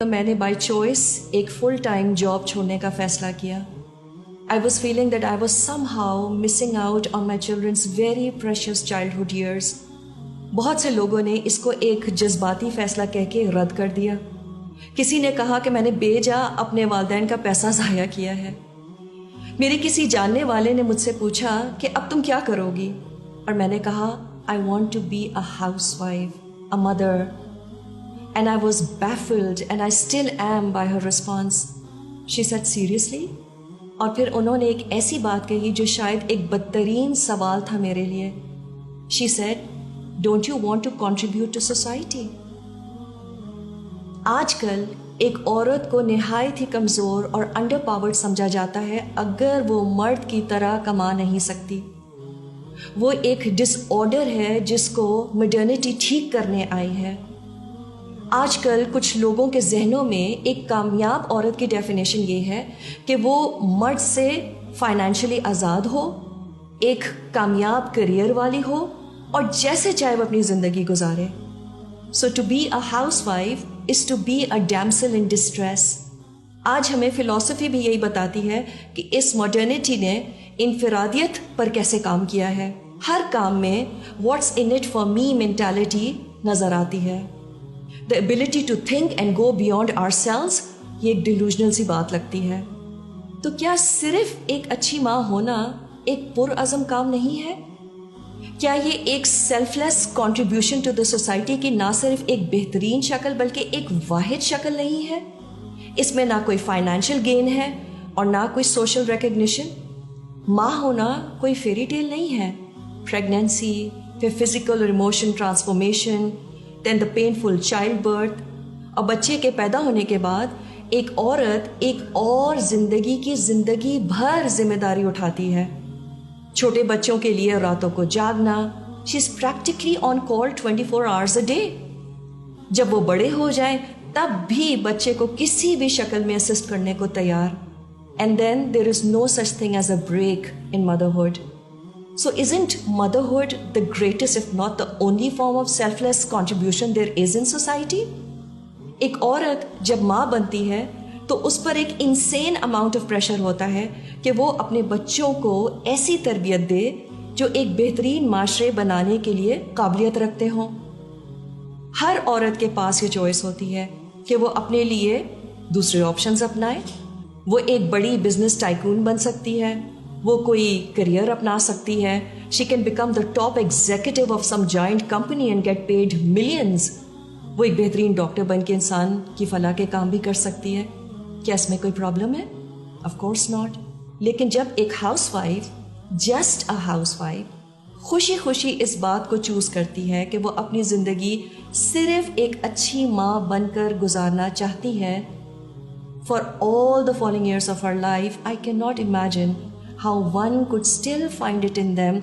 تو میں نے بائی چوائس ایک فل ٹائم جاب چھوڑنے کا فیصلہ کیا. I was feeling that I was somehow missing out on my children's very precious childhood years. بہت سے لوگوں نے اس کو ایک جذباتی فیصلہ کہہ کے رد کر دیا. کسی نے کہا کہ میں نے بے جا اپنے والدین کا پیسہ ضائع کیا ہے. میرے کسی جاننے والے نے مجھ سے پوچھا کہ اب تم کیا کرو گی، اور میں نے کہا I want to be a housewife, a mother. And I was baffled and I still am by her response. She said, seriously? اور پھر انہوں نے ایک ایسی بات کہی جو شاید ایک بدترین سوال تھا میرے لیے. She said, don't you want to contribute to society? آج کل ایک عورت کو نہایت ہی کمزور اور انڈر پاورڈ سمجھا جاتا ہے اگر وہ مرد کی طرح کما نہیں سکتی. وہ ایک ڈس آرڈر ہے جس کو ماڈرنٹی ٹھیک کرنے آئی ہے. آج کل کچھ لوگوں کے ذہنوں میں ایک کامیاب عورت کی ڈیفینیشن یہ ہے کہ وہ مرد سے فائنینشلی آزاد ہو، ایک کامیاب کریئر والی ہو، اور جیسے چاہے وہ اپنی زندگی گزارے. So to be a housewife is to be a damsel in distress. آج ہمیں فلسفی بھی یہی بتاتی ہے کہ اس ماڈرنٹی نے انفرادیت پر کیسے کام کیا ہے. ہر کام میں what's in it for me mentality نظر آتی ہے. The ability to think and go beyond ourselves، یہ ایک ڈیلوژنل سی بات لگتی ہے. تو کیا صرف ایک اچھی ماں ہونا ایک پرعزم کام نہیں ہے؟ کیا یہ ایک selfless contribution to the society کی نہ صرف ایک بہترین شکل بلکہ ایک واحد شکل نہیں ہے؟ اس میں نہ کوئی فائنینشیل گین ہے اور نہ کوئی سوشل ریکگنیشن. ماں ہونا کوئی فیری ٹیل نہیں ہے. پریگنینسی، پھر فزیکل اور ایموشن ٹرانسفارمیشن، دین دا پینفل چائلڈ برتھ، اور بچے کے پیدا ہونے کے بعد ایک عورت ایک اور زندگی بھر ذمہ داری اٹھاتی ہے. چھوٹے بچوں کے لیے راتوں کو جاگنا، she is practically on call 24 hours a day. جب وہ بڑے ہو جائیں تب بھی بچے کو کسی بھی شکل میں اسسٹ کرنے کو تیار. And then there is no such thing as a break in motherhood. So isn't motherhood the greatest if not the only form of selfless contribution there is in society? ایک عورت جب ماں بنتی ہے تو اس پر ایک انسین اماؤنٹ آف پریشر ہوتا ہے کہ وہ اپنے بچوں کو ایسی تربیت دے جو ایک بہترین معاشرے بنانے کے لیے قابلیت رکھتے ہوں. ہر عورت کے پاس یہ چوائس ہوتی ہے کہ وہ اپنے لیے دوسرے آپشنز اپنائے. وہ ایک بڑی بزنس ٹائکون بن سکتی ہے، وہ کوئی کریئر اپنا سکتی ہے. She can become the top executive of some giant company and get paid millions. وہ ایک بہترین ڈاکٹر بن کے انسان کی فلاح کے کام بھی کر سکتی ہے. کیا اس میں کوئی پرابلم ہے؟ Of course not. لیکن جب ایک house wife, just a house wife, خوشی خوشی اس بات کو چوز کرتی ہے کہ وہ اپنی زندگی صرف ایک اچھی ماں بن کر گزارنا چاہتی ہے for all the following years of her life, I can not imagine how one could still find it in them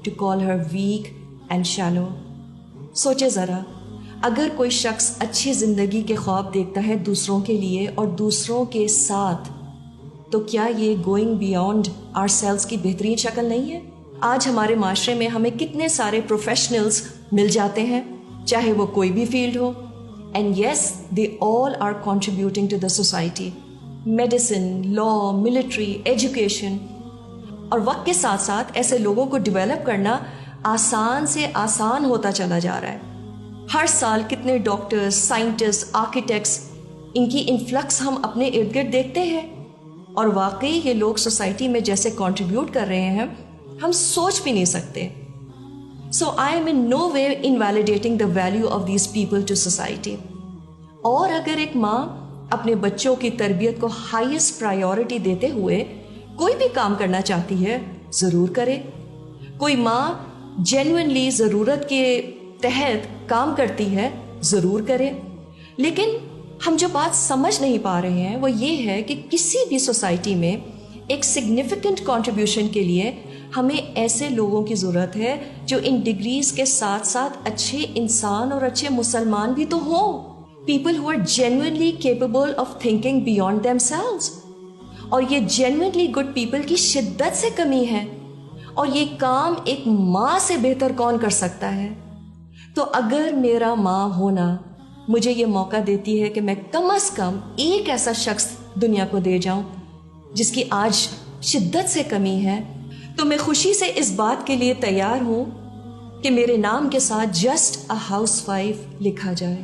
to call her weak and shallow. سوچے ذرا، اگر کوئی شخص اچھی زندگی کے خواب دیکھتا ہے دوسروں کے لیے اور دوسروں کے ساتھ، تو کیا یہ گوئنگ بیانڈ آر سیلز کی بہترین شکل نہیں ہے؟ آج ہمارے معاشرے میں ہمیں کتنے سارے پروفیشنلز مل جاتے ہیں، چاہے وہ کوئی بھی فیلڈ ہو، and yes they all are contributing to the society. Medicine, law, military, education. اور وقت کے ساتھ ساتھ ایسے لوگوں کو ڈیولپ کرنا آسان سے آسان ہوتا چلا جا رہا ہے. ہر سال کتنے ڈاکٹرز، سائنٹسٹ، آرکیٹیکٹس، ان کی انفلکس ہم اپنے ارد گرد دیکھتے ہیں. اور واقعی یہ لوگ سوسائٹی میں جیسے کنٹریبیوٹ کر رہے ہیں ہم سوچ بھی نہیں سکتے. So I am in no way invalidating the value of these people to society. اور اگر ایک ماں اپنے بچوں کی تربیت کو ہائیسٹ پرائیورٹی دیتے ہوئے کوئی بھی کام کرنا چاہتی ہے، ضرور کرے. کوئی ماں جینوئنلی ضرورت کے تحت کام کرتی ہے، ضرور کرے. لیکن ہم جو بات سمجھ نہیں پا رہے ہیں وہ یہ ہے کہ کسی بھی سوسائٹی میں ایک سگنیفیکنٹ کنٹریبیوشن کے لیے ہمیں ایسے لوگوں کی ضرورت ہے جو ان ڈگریز کے ساتھ ساتھ اچھے انسان اور اچھے مسلمان بھی تو ہوں. People who are genuinely capable of thinking beyond themselves. اور یہ جینوئنلی گڈ پیپل کی شدت سے کمی ہے، اور یہ کام ایک ماں سے بہتر کون کر سکتا ہے؟ تو اگر میرا ماں ہونا مجھے یہ موقع دیتی ہے کہ میں کم از کم ایک ایسا شخص دنیا کو دے جاؤں جس کی آج شدت سے کمی ہے، تو میں خوشی سے اس بات کے لیے تیار ہوں کہ میرے نام کے ساتھ جسٹ اے ہاؤس وائف لکھا جائے۔